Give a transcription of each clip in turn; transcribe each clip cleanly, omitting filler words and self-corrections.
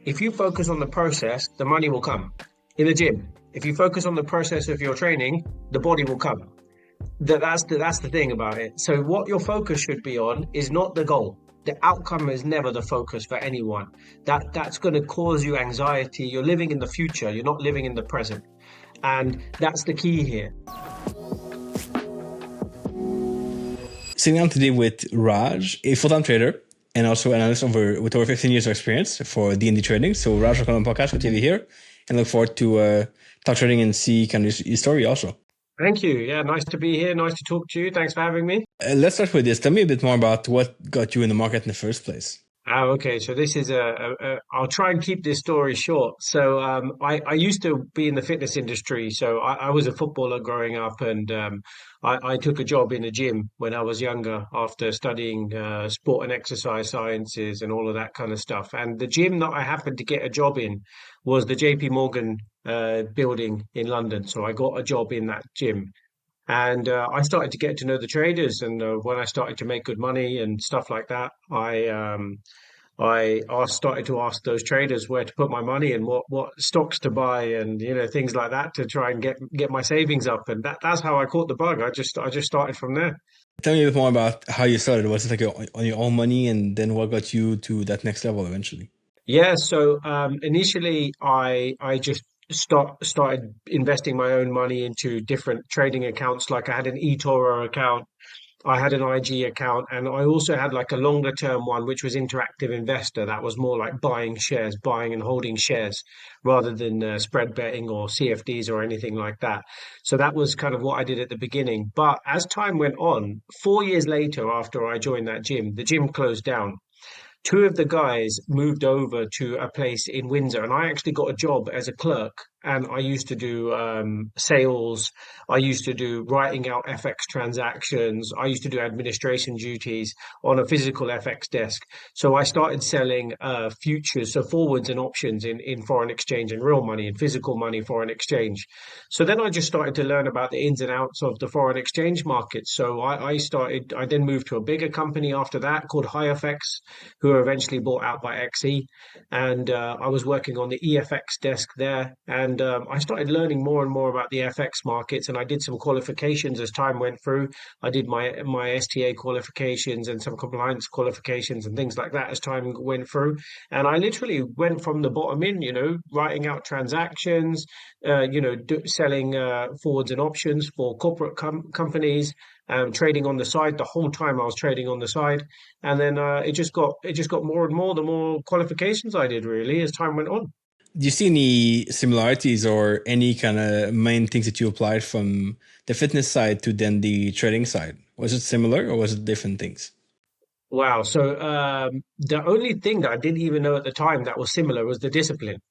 If you focus on the process, the money will come. In the gym, if you focus on the process of your training, the body will come. That's the thing about it. So what your focus should be on is not the goal. The outcome is never the focus for anyone. That's going to cause you anxiety. You're living in the future. You're not living in the present. And that's the key here. Sitting down today with Raj, a full-time trader and also an analyst with over 15 years of experience for D&D trading. So Raj, welcome on the podcast. Good to have you here, and look forward to talk trading and see kind of your story also. Thank you. Yeah, nice to be here. Nice to talk to you. Thanks for having me. Let's start with this. Tell me a bit more about what got you in the market in the first place. Okay. So this is I'll try and keep this story short. So I used to be in the fitness industry. So I was a footballer growing up, and I took a job in a gym when I was younger after studying sport and exercise sciences and all of that kind of stuff. And the gym that I happened to get a job in was the JP Morgan building in London. So I got a job in that gym. And I started to get to know the traders, and when I started to make good money and stuff like that, I started to ask those traders where to put my money and what stocks to buy, and things like that to try and get my savings up. And that's how I caught the bug. I just started from there. Tell me a bit more about how you started. Was it like on your own money, and then what got you to that next level eventually? Yeah, so initially I just started investing my own money into different trading accounts. Like I had an eToro account, I had an IG account, and I also had like a longer term one, which was Interactive Investor. That was more like buying shares, buying and holding shares, rather than spread betting or CFDs or anything like that. So that was kind of what I did at the beginning. But as time went on, 4 years later, after I joined that gym, the gym closed down. Two of the guys moved over to a place in Windsor, and I actually got a job as a clerk. And I used to do sales. I used to do writing out FX transactions. I used to do administration duties on a physical FX desk. So I started selling futures, so forwards and options in foreign exchange and real money and physical money foreign exchange. So then I just started to learn about the ins and outs of the foreign exchange market. So I then moved to a bigger company after that called HiFX, who were eventually bought out by XE. And I was working on the EFX desk there. And I started learning more and more about the FX markets, and I did some qualifications as time went through. I did my STA qualifications and some compliance qualifications and things like that as time went through. And I literally went from the bottom in, writing out transactions, selling forwards and options for corporate companies, trading on the side. The whole time I was trading on the side, and then it just got more and more the more qualifications I did, really, as time went on. Do you see any similarities or any kind of main things that you applied from the fitness side to then the trading side? Was it similar or was it different things? Wow. So the only thing that I didn't even know at the time that was similar was the discipline.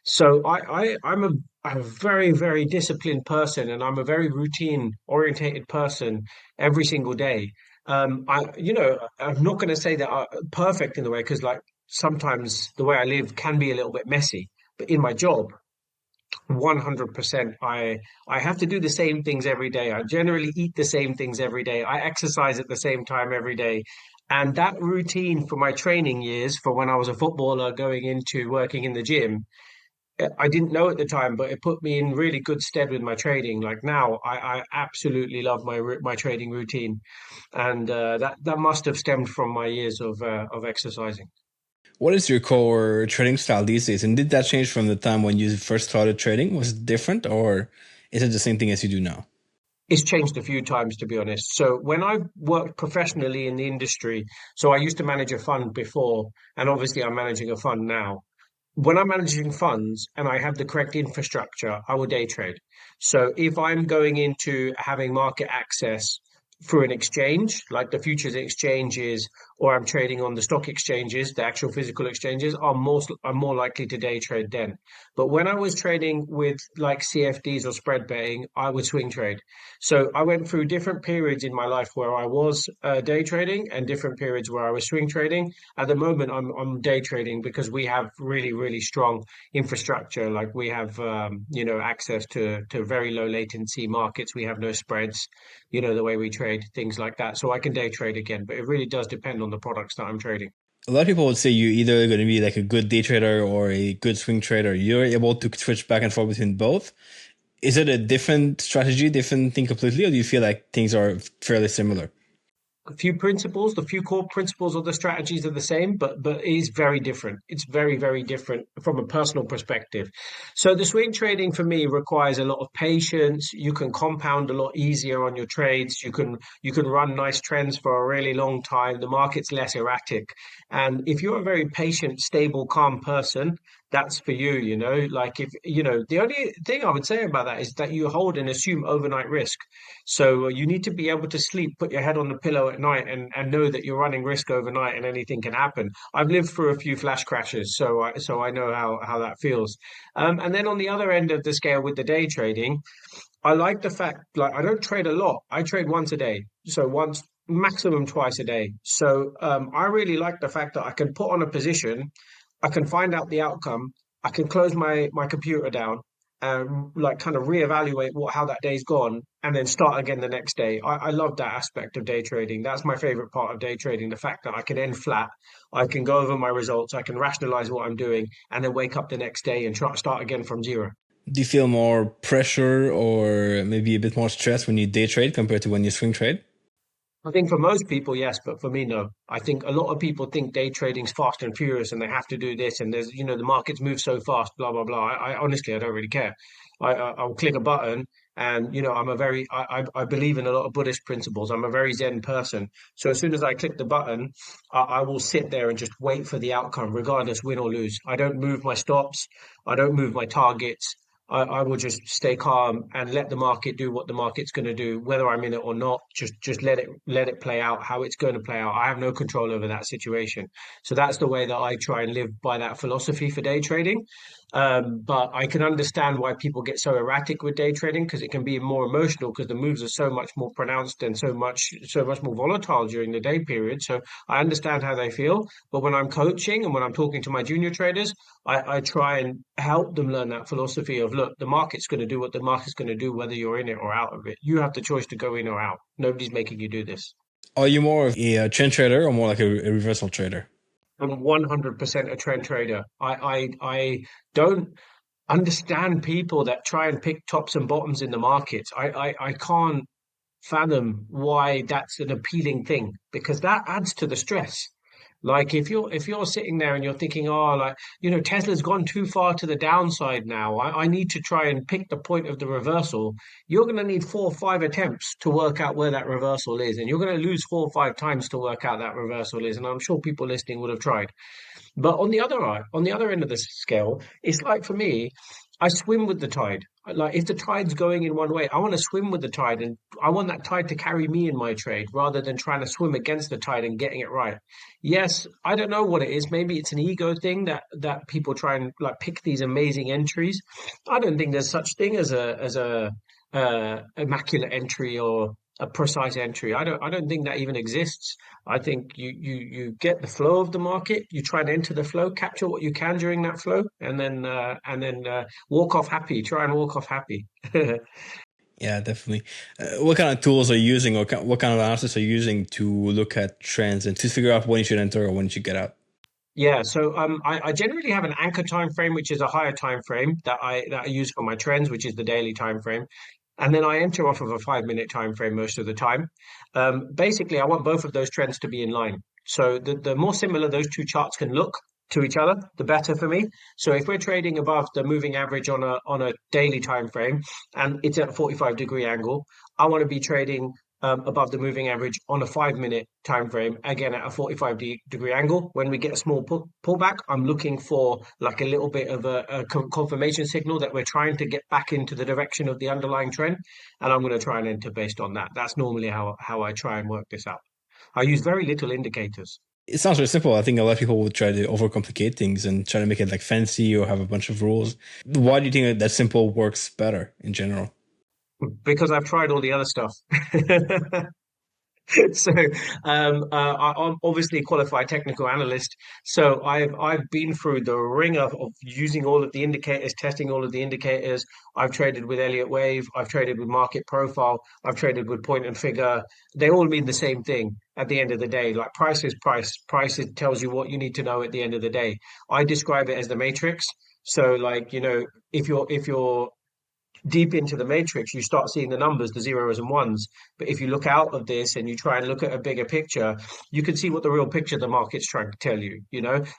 So I'm a very, very disciplined person, and I'm a very routine orientated person every single day. I'm not going to say that I'm perfect in the way, because like sometimes the way I live can be a little bit messy, but in my job, 100%, I have to do the same things every day. I generally eat the same things every day. I exercise at the same time every day. And that routine for my training years, for when I was a footballer going into working in the gym, I didn't know at the time, but it put me in really good stead with my trading. Like now, I absolutely love my trading routine, and that must have stemmed from my years of exercising. What is your core trading style these days? And did that change from the time when you first started trading? Was it different or is it the same thing as you do now? It's changed a few times, to be honest. So when I worked professionally in the industry, so I used to manage a fund before, and obviously I'm managing a fund now. When I'm managing funds and I have the correct infrastructure, I will day trade. So if I'm going into having market access through an exchange, like the futures exchanges, or I'm trading on the stock exchanges, the actual physical exchanges, I'm more likely to day trade then. But when I was trading with like CFDs or spread betting, I would swing trade. So I went through different periods in my life where I was day trading and different periods where I was swing trading. At the moment, I'm day trading because we have really, really strong infrastructure. Like we have access to very low latency markets. We have no spreads, the way we trade, things like that. So I can day trade again, but it really does depend on the products that I'm trading. A lot of people would say you're either going to be like a good day trader or a good swing trader. You're able to switch back and forth between both. Is it a different strategy, different thing completely, or do you feel like things are fairly similar? A few principles, the few core principles of the strategies are the same, but it is very different. It's very, very different from a personal perspective. So the swing trading for me requires a lot of patience. You can compound a lot easier on your trades. You can run nice trends for a really long time. The market's less erratic. And if you're a very patient, stable, calm person, that's for you, like if the only thing I would say about that is that you hold and assume overnight risk. So you need to be able to sleep, put your head on the pillow at night, and know that you're running risk overnight, and anything can happen. I've lived through a few flash crashes, so I know how that feels. And then on the other end of the scale with the day trading, I like the fact, like, I don't trade a lot. I trade once a day, so once maximum twice a day. So I really like the fact that I can put on a position, I can find out the outcome, I can close my computer down, and like kind of reevaluate how that day's gone, and then start again the next day. I love that aspect of day trading. That's my favorite part of day trading, the fact that I can end flat, I can go over my results, I can rationalize what I'm doing, and then wake up the next day and try start again from zero. Do you feel more pressure or maybe a bit more stress when you day trade compared to when you swing trade? I think for most people, yes, but for me, no. I think a lot of people think day trading's fast and furious and they have to do this, and the markets move so fast, blah, blah, blah. I honestly, I don't really care. I'll click a button, and I believe in a lot of Buddhist principles. I'm a very Zen person. So as soon as I click the button, I will sit there and just wait for the outcome, regardless, win or lose. I don't move my stops. I don't move my targets. I will just stay calm and let the market do what the market's going to do, whether I'm in it or not. Just let it play out how it's going to play out. I have no control over that situation. So that's the way that I try and live by that philosophy for day trading. But I can understand why people get so erratic with day trading, because it can be more emotional, because the moves are so much more pronounced and so much more volatile during the day period. So I understand how they feel. But when I'm coaching and when I'm talking to my junior traders, I try and help them learn that philosophy of, look, the market's going to do what the market's going to do, whether you're in it or out of it. You have the choice to go in or out. Nobody's making you do this. Are you more of a trend trader or more like a reversal trader? I'm 100% a trend trader. I don't understand people that try and pick tops and bottoms in the markets. I can't fathom why that's an appealing thing, because that adds to the stress. Like if you're sitting there and you're thinking, oh, like, Tesla's gone too far to the downside now. I need to try and pick the point of the reversal. You're going to need 4 or 5 attempts to work out where that reversal is, and you're going to lose 4 or 5 times to work out that reversal is. And I'm sure people listening would have tried. But on the other end of the scale, it's like, for me, I swim with the tide. Like, if the tide's going in one way, I want to swim with the tide, and I want that tide to carry me in my trade rather than trying to swim against the tide and getting it right. Yes, I don't know what it is. Maybe it's an ego thing that people try and like pick these amazing entries. I don't think there's such thing as a immaculate entry or a precise entry. I don't think that even exists. I think you get the flow of the market, you try and enter the flow, capture what you can during that flow, and then walk off happy. Try and walk off happy. Yeah, definitely. What kind of tools are you using, or what kind of analysis are you using to look at trends and to figure out when you should enter or when you should get out? Yeah, so I generally have an anchor time frame, which is a higher time frame that I use for my trends, which is the daily time frame. And then I enter off of a 5 minute time frame most of the time. Basically, I want both of those trends to be in line. So the more similar those two charts can look to each other, the better for me. So if we're trading above the moving average on a daily time frame and it's at a 45-degree angle, I want to be trading above the moving average on a 5 minute time frame, again at a 45-degree angle. When we get a small pullback, I'm looking for like a little bit of a confirmation signal that we're trying to get back into the direction of the underlying trend, and I'm going to try and enter based on that. That's normally how I try and work this out. I use very little indicators. It sounds very simple. I think a lot of people would try to overcomplicate things and try to make it like fancy or have a bunch of rules. Why do you think that simple works better in general? Because I've tried all the other stuff. So I'm obviously a qualified technical analyst. So I've been through the ringer of using all of the indicators, testing all of the indicators. I've traded with Elliott Wave. I've traded with Market Profile. I've traded with Point and Figure. They all mean the same thing at the end of the day. Like price is price. Price tells you what you need to know at the end of the day. I describe it as the matrix. So like, if you're deep into the matrix, you start seeing the numbers, the zeros and ones. But if you look out of this and you try and look at a bigger picture, you can see what the real picture the market's trying to tell you.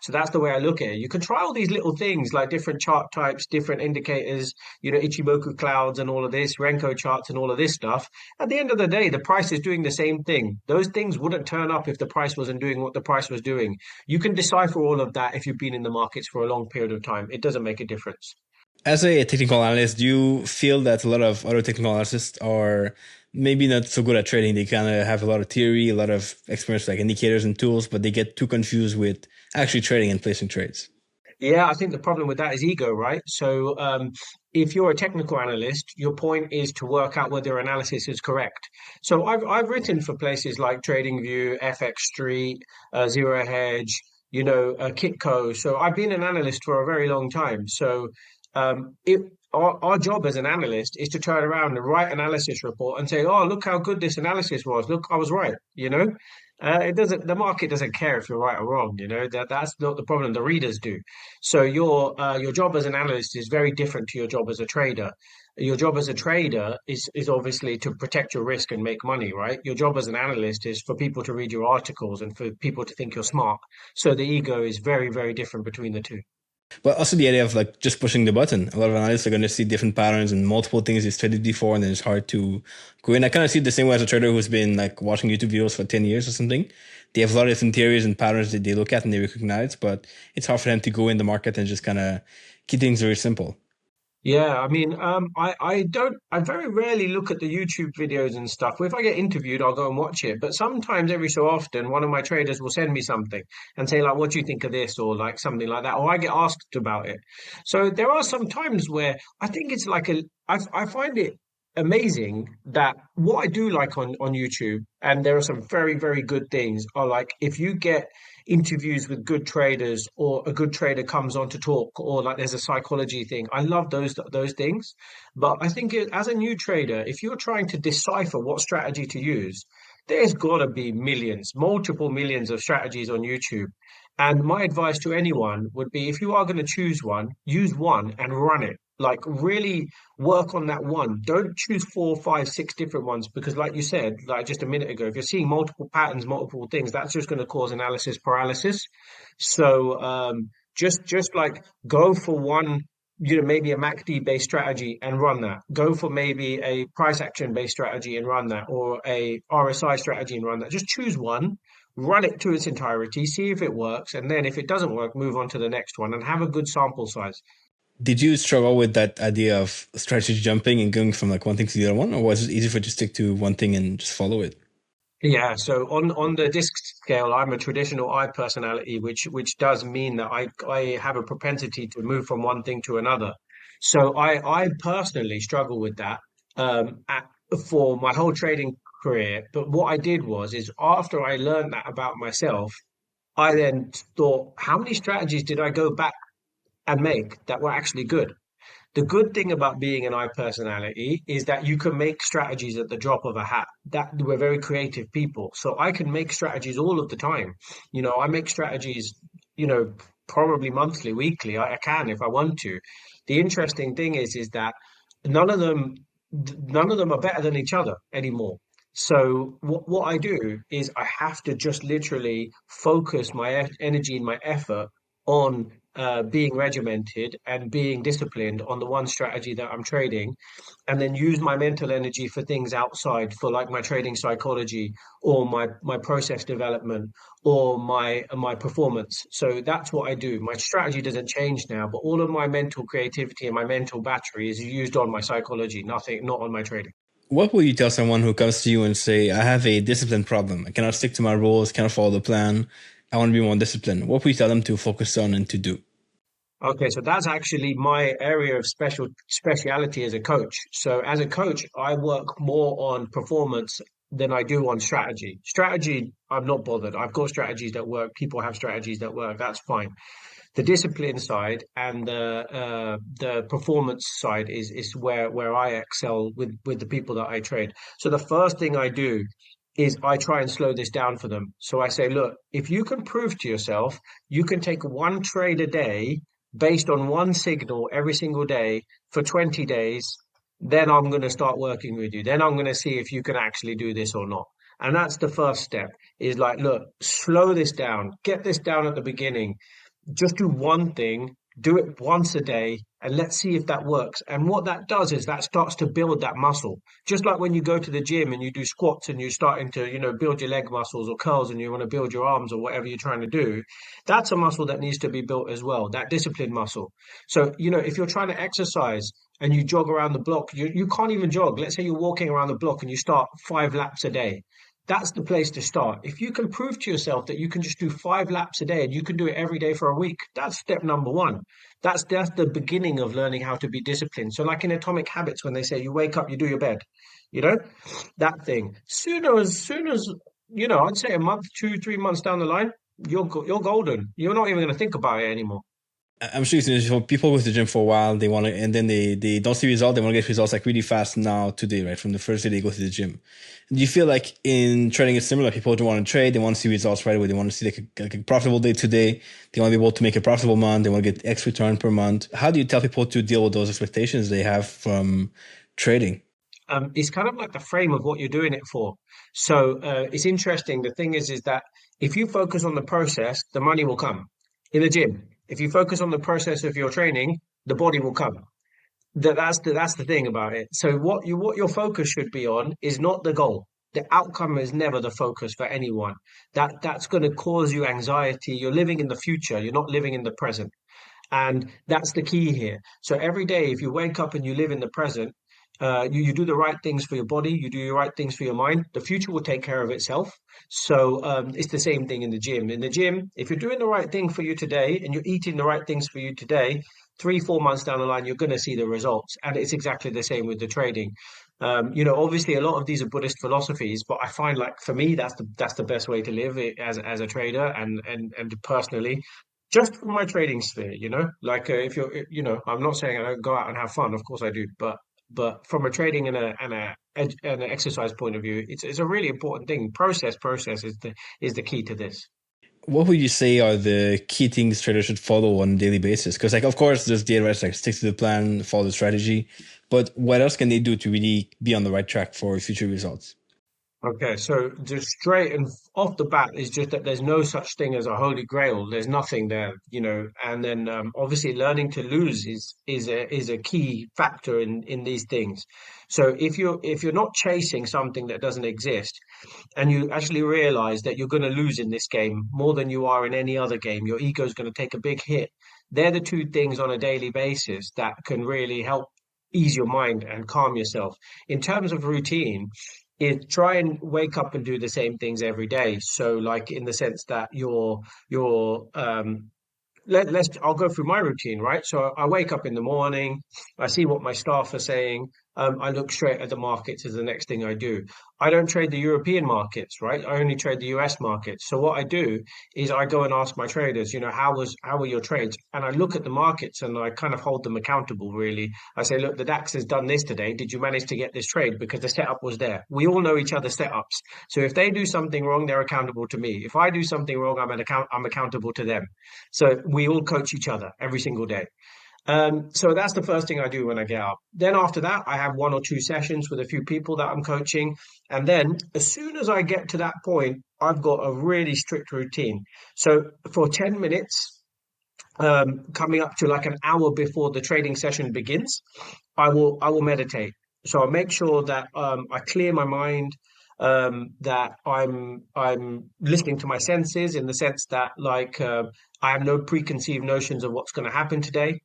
So that's the way I look at it. You can try all these little things like different chart types, different indicators, Ichimoku clouds and all of this, Renko charts and all of this stuff. At the end of the day, the price is doing the same thing. Those things wouldn't turn up if the price wasn't doing what the price was doing. You can decipher all of that if you've been in the markets for a long period of time. It doesn't make a difference. As a technical analyst, do you feel that a lot of other technical analysts are maybe not so good at trading? They kind of have a lot of theory, a lot of experience, like indicators and tools, but they get too confused with actually trading and placing trades. Yeah, I think the problem with that is ego, right? So, if you're a technical analyst, your point is to work out whether your analysis is correct. So, I've written for places like TradingView, FX Street, Zero Hedge, Kitco. So, I've been an analyst for a very long time. So, it our job as an analyst is to turn around and write analysis report and say, "Oh, look how good this analysis was. Look, I was right." It doesn't. The market doesn't care if you're right or wrong. That's not the problem. The readers do. So your job as an analyst is very different to your job as a trader. Your job as a trader is obviously to protect your risk and make money, right? Your job as an analyst is for people to read your articles and for people to think you're smart. So the ego is very, very different between the two. But also the idea of like just pushing the button. A lot of analysts are going to see different patterns and multiple things they've traded before, and then it's hard to go in. I kind of see it the same way as a trader who's been like watching YouTube videos for 10 years or something. They have a lot of different theories and patterns that they look at and they recognize, but it's hard for them to go in the market and just kind of keep things very simple. Yeah, I mean, I very rarely look at the YouTube videos and stuff. If I get interviewed, I'll go and watch it. But sometimes, every so often, one of my traders will send me something and say, like, what do you think of this? Or like something like that. Or I get asked about it. So there are some times where I think it's like I find it amazing that what I do like on YouTube, and there are some very, very good things, are like if you get interviews with good traders or a good trader comes on to talk or like there's a psychology thing. I love those things. But I think as a new trader, if you're trying to decipher what strategy to use, there's got to be millions, multiple millions of strategies on YouTube. And my advice to anyone would be if you are going to choose one, use one and run it. Like really work on that one. Don't choose four, five, six different ones because, like you said, like just a minute ago, if you're seeing multiple patterns, multiple things, that's just going to cause analysis paralysis. So just like go for one, maybe a MACD based strategy and run that. Go for maybe a price action based strategy and run that, or a RSI strategy and run that. Just choose one, run it to its entirety, see if it works, and then if it doesn't work, move on to the next one and have a good sample size. Did you struggle with that idea of strategy jumping and going from like one thing to the other one, or was it easy for you to stick to one thing and just follow it? Yeah, so on the disc scale, I'm a traditional I personality, which does mean that I have a propensity to move from one thing to another. So I personally struggle with that for my whole trading career. But what I did is after I learned that about myself, I then thought, how many strategies did I go back and make that were actually good? The good thing about being an I personality is that you can make strategies at the drop of a hat. That we're very creative people. So I can make strategies all of the time. I make strategies, you know, probably monthly, weekly. I can if I want to. The interesting thing is that none of them none of them are better than each other anymore. So what I do is I have to just literally focus my energy and my effort on being regimented and being disciplined on the one strategy that I'm trading, and then use my mental energy for things outside, for like my trading psychology or my process development or my performance. So that's what I do. My strategy doesn't change now, but all of my mental creativity and my mental battery is used on my psychology, nothing, not on my trading. What will you tell someone who comes to you and say, I have a discipline problem. I cannot stick to my rules, cannot follow the plan. I want to be more disciplined. What will you tell them to focus on and to do? Okay, so that's actually my area of speciality as a coach. So as a coach, I work more on performance than I do on strategy. Strategy, I'm not bothered. I've got strategies that work. People have strategies that work. That's fine. The discipline side and the performance side is where I excel with the people that I trade. So the first thing I do is I try and slow this down for them. So I say, look, if you can prove to yourself you can take one trade a day based on one signal every single day for 20 days, then I'm going to start working with you. Then I'm going to see if you can actually do this or not. And that's the first step is like, look, slow this down, get this down at the beginning, just do one thing, do it once a day, and let's see if that works. And what that does is that starts to build that muscle. Just like when you go to the gym and you do squats and you're starting to, build your leg muscles or curls and you want to build your arms or whatever you're trying to do, that's a muscle that needs to be built as well, that discipline muscle. So, if you're trying to exercise and you jog around the block, you can't even jog. Let's say you're walking around the block and you start 5 laps a day. That's the place to start. If you can prove to yourself that you can just do 5 laps a day and you can do it every day for a week, that's step number one. That's the beginning of learning how to be disciplined. So, like in Atomic Habits, when they say you wake up, you do your bed, you know, that thing. Soon as I'd say a month, 2, 3 months down the line, you're golden. You're not even going to think about it anymore. I'm sure people go to the gym for a while, they want to, and then they don't see results. They want to get results like really fast now, today, right? From the first day they go to the gym. Do you feel like in trading it's similar? People don't want to trade, they want to see results right away. They want to see like a profitable day today. They want to be able to make a profitable month. They want to get X return per month. How do you tell people to deal with those expectations they have from trading? It's kind of like the frame of what you're doing it for. So it's interesting. The thing is that if you focus on the process, the money will come in the gym. If you focus on the process of your training, the body will come. That's the thing about it. So what your focus should be on is not the goal. The outcome is never the focus for anyone. That's going to cause you anxiety. You're living in the future. You're not living in the present. And that's the key here. So every day, if you wake up and you live in the present, you do the right things for your body, you do the right things for your mind, the future will take care of itself. So it's the same thing in the gym. In the gym, if you're doing the right thing for you today and you're eating the right things for you today, 3, 4 months down the line, you're going to see the results. And it's exactly the same with the trading. Obviously, a lot of these are Buddhist philosophies, but I find like for me, that's the best way to live it as a trader and personally. Just for my trading sphere, like if you're, I'm not saying I don't go out and have fun. Of course I do, but from a trading and an exercise point of view, it's a really important thing. Process is the key to this. What would you say are the key things traders should follow on a daily basis? Because, like, of course, there's the advice like stick to the plan, follow the strategy, but what else can they do to really be on the right track for future results? Okay, so just straight and off the bat is just that there's no such thing as a holy grail. There's nothing there, and then obviously learning to lose is a key factor in these things. So if you're not chasing something that doesn't exist, and you actually realize that you're going to lose in this game more than you are in any other game, your ego is going to take a big hit. They're the two things on a daily basis that can really help ease your mind and calm yourself. In terms of routine, is try and wake up and do the same things every day. So, like in the sense that I'll go through my routine, right? So I wake up in the morning, I see what my staff are saying. I look straight at the markets as the next thing I do. I don't trade the European markets, right? I only trade the US markets. So what I do is I go and ask my traders, how were your trades? And I look at the markets and I kind of hold them accountable, really. I say, look, the DAX has done this today. Did you manage to get this trade? Because the setup was there. We all know each other's setups. So if they do something wrong, they're accountable to me. If I do something wrong, I'm accountable to them. So we all coach each other every single day. So that's the first thing I do when I get up. Then after that, I have 1 or 2 sessions with a few people that I'm coaching. And then as soon as I get to that point, I've got a really strict routine. So for 10 minutes, coming up to like an hour before the trading session begins, I will meditate. So I make sure that I clear my mind, that I'm listening to my senses in the sense that like I have no preconceived notions of what's going to happen today.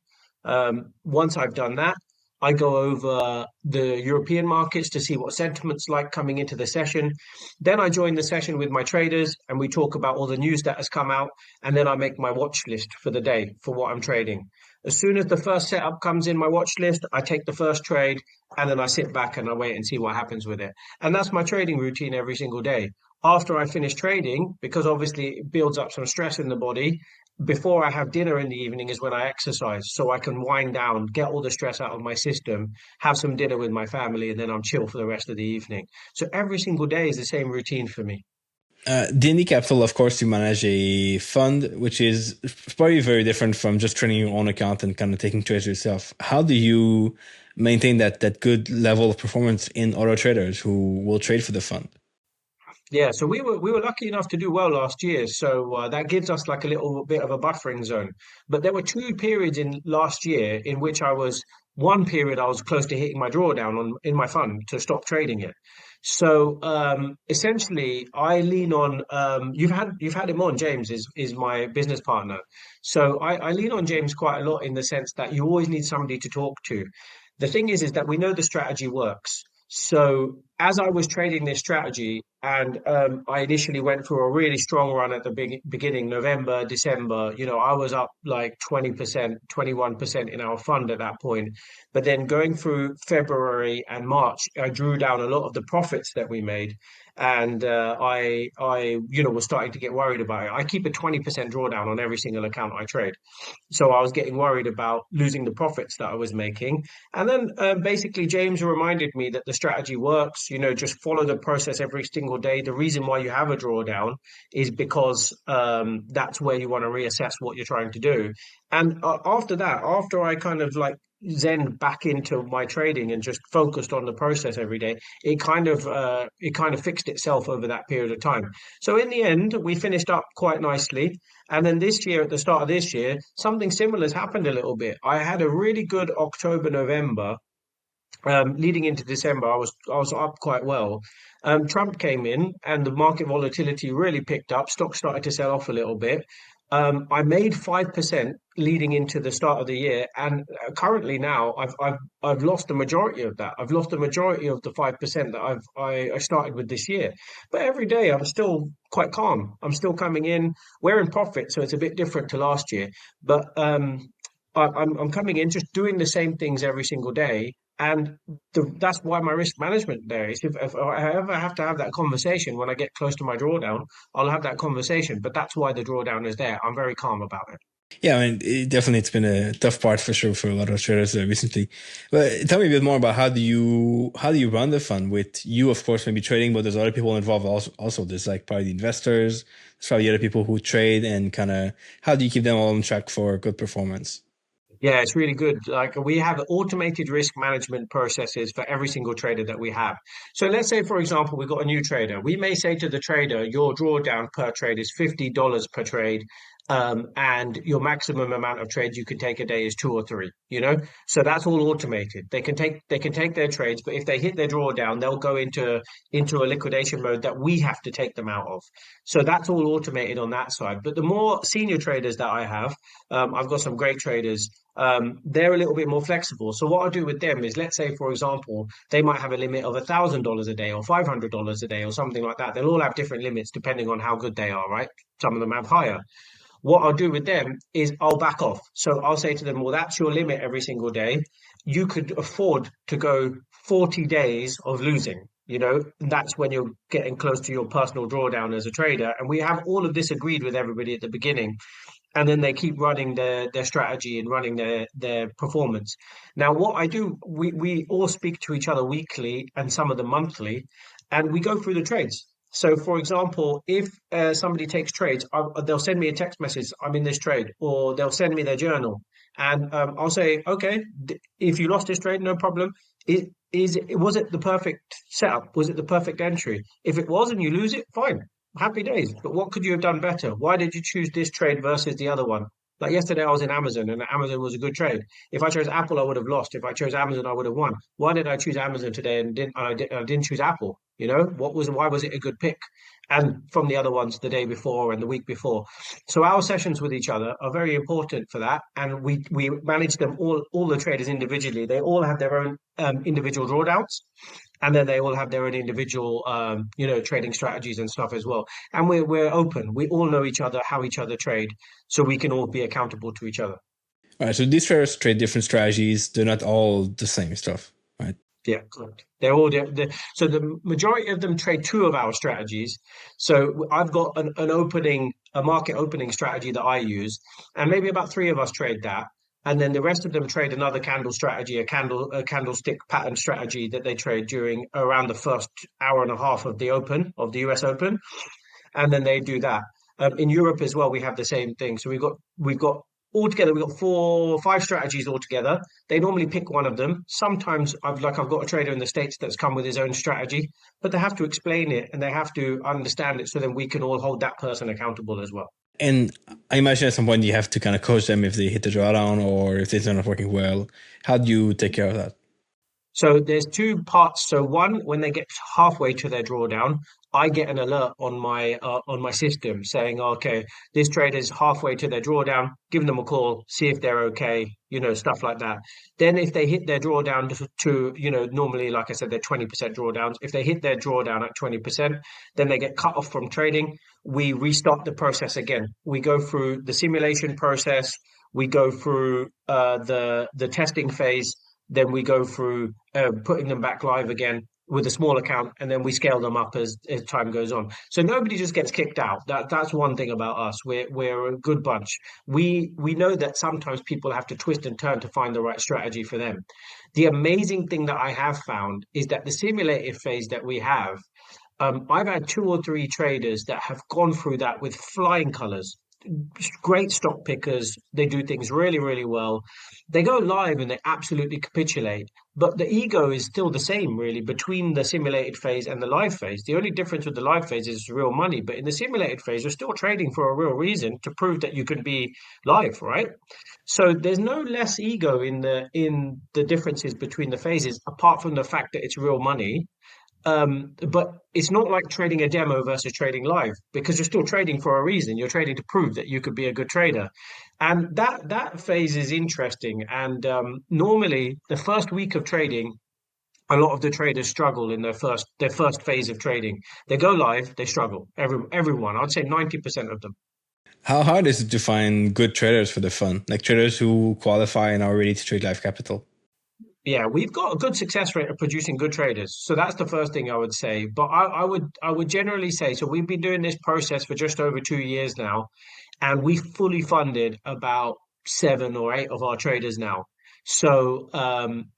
Once I've done that, I go over the European markets to see what sentiment's like coming into the session. Then I join the session with my traders and we talk about all the news that has come out. And then I make my watch list for the day for what I'm trading. As soon as the first setup comes in my watch list, I take the first trade and then I sit back and I wait and see what happens with it. And that's my trading routine every single day. After I finish trading, because obviously it builds up some stress in the body, before I have dinner in the evening is when I exercise. So I can wind down, get all the stress out of my system, have some dinner with my family, and then I'm chill for the rest of the evening. So every single day is the same routine for me. D&D Capital, of course, you manage a fund, which is probably very different from just training your own account and kind of taking trades yourself. How do you maintain that good level of performance in other traders who will trade for the fund? Yeah, so we were lucky enough to do well last year, so that gives us like a little bit of a buffering zone. But there were two periods in last year in which one period I was close to hitting my drawdown on in my fund to stop trading it. So essentially, I lean on you've had him on. James is my business partner, so I lean on James quite a lot in the sense that you always need somebody to talk to. The thing is that we know the strategy works. So as I was trading this strategy, and I initially went through a really strong run at the beginning, November, December, I was up like 20%, 21% in our fund at that point. But then going through February and March, I drew down a lot of the profits that we made. And was starting to get worried about it. I keep a 20% drawdown on every single account I trade. So I was getting worried about losing the profits that I was making. And then basically, James reminded me that the strategy works. Just follow the process every single day. The reason why you have a drawdown is because that's where you want to reassess what you're trying to do. And after that, after I kind of like zen back into my trading and just focused on the process every day, it kind of fixed itself over that period of time. So in the end, we finished up quite nicely. And then this year, at the start of this year, something similar has happened a little bit. I had a really good October, November. Leading into December, I was up quite well. Trump came in, and the market volatility really picked up. Stocks started to sell off a little bit. I made 5% leading into the start of the year, and currently now I've lost the majority of that. I've lost the majority of the 5% that I started with this year. But every day I'm still quite calm. I'm still coming in. We're in profit, so it's a bit different to last year. But I'm coming in just doing the same things every single day, and that's why my risk management there is. If I ever have to have that conversation when I get close to my drawdown, I'll have that conversation. But that's why the drawdown is there. I'm very calm about it. Yeah, I mean, it's been a tough part for sure for a lot of traders recently. But tell me a bit more about how do you run the fund with you, of course, maybe trading, but there's other people involved also. There's like probably the investors, there's probably other people who trade, and kind of how do you keep them all on track for good performance? Yeah, it's really good. Like we have automated risk management processes for every single trader that we have. So let's say, for example, we got a new trader. We may say to the trader, your drawdown per trade is $50 per trade. And your maximum amount of trades you can take a day is two or three. So that's all automated. They can take their trades, but if they hit their drawdown, they'll go into a liquidation mode that we have to take them out of. So that's all automated on that side. But the more senior traders that I have, I've got some great traders. They're a little bit more flexible. So what I do with them is, let's say, for example, they might have a limit of $1,000 a day or $500 a day or something like that. They'll all have different limits depending on how good they are, right? Some of them have higher. What I'll do with them is I'll back off. So I'll say to them, well, that's your limit every single day. You could afford to go 40 days of losing. That's when you're getting close to your personal drawdown as a trader. And we have all of this agreed with everybody at the beginning. And then they keep running their strategy and running their performance. Now, what I do, we all speak to each other weekly and some of them monthly, and we go through the trades. So, for example, if somebody takes trades, they'll send me a text message, I'm in this trade, or they'll send me their journal. And I'll say, okay, if you lost this trade, no problem. Was it the perfect setup? Was it the perfect entry? If it was and you lose it, fine. Happy days. But what could you have done better? Why did you choose this trade versus the other one? Like yesterday, I was in Amazon, and Amazon was a good trade. If I chose Apple, I would have lost. If I chose Amazon, I would have won. Why did I choose Amazon today and I didn't choose Apple? Why was it a good pick? And from the other ones the day before and the week before. So our sessions with each other are very important for that, and we manage them all the traders individually. They all have their own individual drawdowns, and then they all have their own individual trading strategies and stuff as well. And we're open. We all know each other, how each other trade, so we can all be accountable to each other. All right, so these traders trade different strategies. They're not all the same stuff, right? Yeah, correct. They're all so the majority of them trade two of our strategies. So I've got a market opening strategy that I use, and maybe about three of us trade that, and then the rest of them trade another candle strategy, a candlestick pattern strategy that they trade during around the first hour and a half of the US Open, and then they do that. In Europe as well, we have the same thing. So we've got altogether we've got five strategies altogether. They normally pick one of them. Sometimes I've got a trader in the States that's come with his own strategy, but they have to explain it and they have to understand it so then we can all hold that person accountable as well. And I imagine at some point you have to kind of coach them if they hit the drawdown or if they're not working well. How do you take care of that? So there's two parts. So one, when they get halfway to their drawdown, I get an alert on my system saying, okay, this trader's halfway to their drawdown. Give them a call, see if they're okay, stuff like that. Then if they hit their drawdown normally, like I said, they're 20% drawdowns. If they hit their drawdown at 20%, then they get cut off from trading. We restart the process again. We go through the simulation process. We go through the testing phase, then we go through putting them back live again with a small account, and then we scale them up as time goes on. So nobody just gets kicked out. That's one thing about us. We're a good bunch. We know that sometimes people have to twist and turn to find the right strategy for them. The amazing thing that I have found is that the simulated phase that we have, I've had two or three traders that have gone through that with flying colors. Great stock pickers. They do things really, really well. They go live and they absolutely capitulate. But the ego is still the same, really, between the simulated phase and the live phase. The only difference with the live phase is real money. But in the simulated phase, you're still trading for a real reason to prove that you can be live, right? So there's no less ego in the differences between the phases, apart from the fact that it's real money. But it's not like trading a demo versus trading live because you're still trading for a reason. You're trading to prove that you could be a good trader, and that phase is interesting. And normally, the first week of trading, a lot of the traders struggle in their first phase of trading. They go live, they struggle. Everyone, I'd say 90% of them. How hard is it to find good traders for the fund? Like traders who qualify and are ready to trade live capital? Yeah, we've got a good success rate of producing good traders. So that's the first thing I would say. But I would generally say, so we've been doing this process for just over 2 years now, and we fully funded about seven or eight of our traders now. So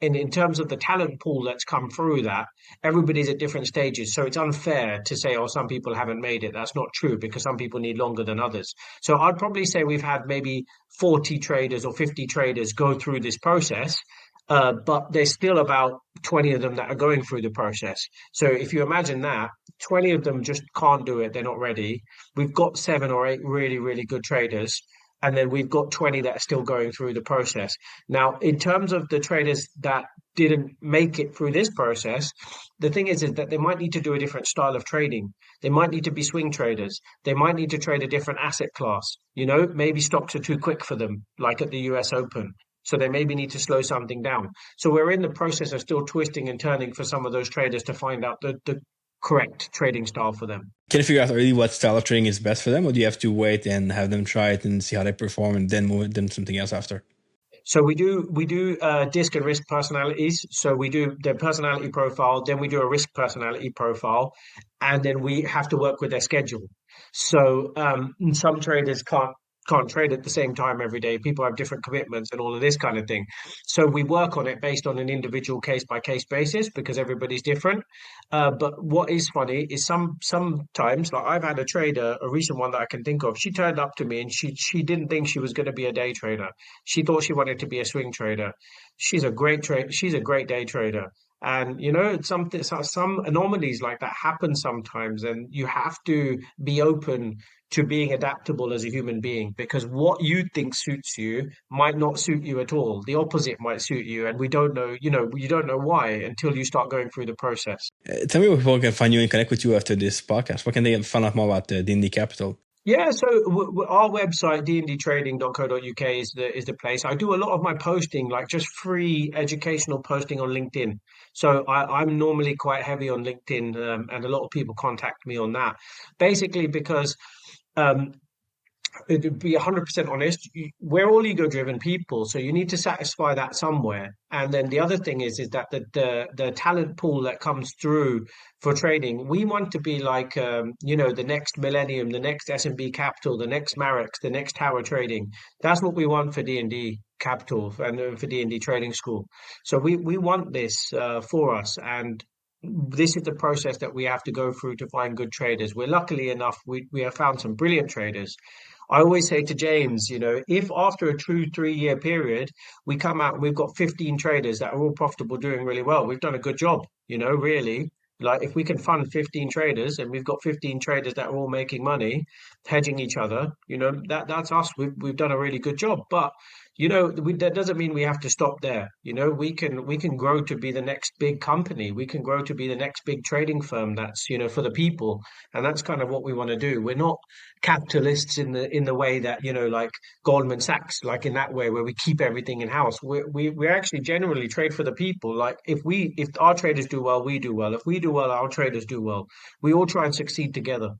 in terms of the talent pool that's come through that, everybody's at different stages. So it's unfair to say, oh, some people haven't made it. That's not true because some people need longer than others. So I'd probably say we've had maybe 40 traders or 50 traders go through this process, but there's still about 20 of them that are going through the process. So if you imagine that, 20 of them just can't do it, they're not ready. We've got seven or eight really, really good traders, and then we've got 20 that are still going through the process. Now, in terms of the traders that didn't make it through this process, the thing is that they might need to do a different style of trading. They might need to be swing traders. They might need to trade a different asset class. Maybe stocks are too quick for them, like at the US Open. So they maybe need to slow something down. So we're in the process of still twisting and turning for some of those traders to find out the correct trading style for them. Can you figure out really what style of trading is best for them, or do you have to wait and have them try it and see how they perform and then move them to something else after? So we do disc and risk personalities. So we do their personality profile, then we do a risk personality profile, and then we have to work with their schedule. So some traders can't trade at the same time every day. People have different commitments and all of this kind of thing. So we work on it based on an individual case by case basis because everybody's different. But what is funny is sometimes, like I've had a trader, a recent one that I can think of. She turned up to me and she didn't think she was going to be a day trader. She thought she wanted to be a swing trader. She's a great She's a great day trader. And some anomalies like that happen sometimes, and you have to be open to being adaptable as a human being because what you think suits you might not suit you at all. The opposite might suit you, and we don't know, you don't know why until you start going through the process. Tell me where people can find you and connect with you after this podcast. What can they find out more about the D&D Capital? Yeah, so our website dndtrading.co.uk is the place. I do a lot of my posting, like just free educational posting on LinkedIn. So I'm normally quite heavy on LinkedIn, and a lot of people contact me on that, basically because um, To be 100% honest, we're all ego-driven people, so you need to satisfy that somewhere. And then the other thing is that the talent pool that comes through for trading, we want to be like the next Millennium, the next S&B Capital, the next Marex, the next Tower Trading. That's what we want for D&D Capital and for D&D Trading School. So we want this for us, and this is the process that we have to go through to find good traders. We're luckily enough, we have found some brilliant traders. I always say to James, if after a true 3 year period, we come out and we've got 15 traders that are all profitable, doing really well, we've done a good job, really. Like if we can fund 15 traders and we've got 15 traders that are all making money, hedging each other, that's us. We've done a really good job. But that doesn't mean we have to stop there. We can grow to be the next big company. We can grow to be the next big trading firm that's, for the people. And that's kind of what we want to do. We're not capitalists in the way that, like Goldman Sachs, like in that way where we keep everything in house. We actually generally trade for the people. Like if our traders do well, we do well. If we do well, our traders do well. We all try and succeed together.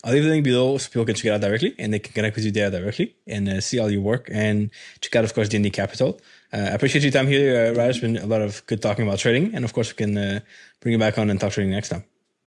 I'll leave the link below so people can check it out directly and they can connect with you there directly and see all your work and check out, of course, D&D Capital. I appreciate your time here, Raj. It's been a lot of good talking about trading. And of course, we can bring you back on and talk trading next time.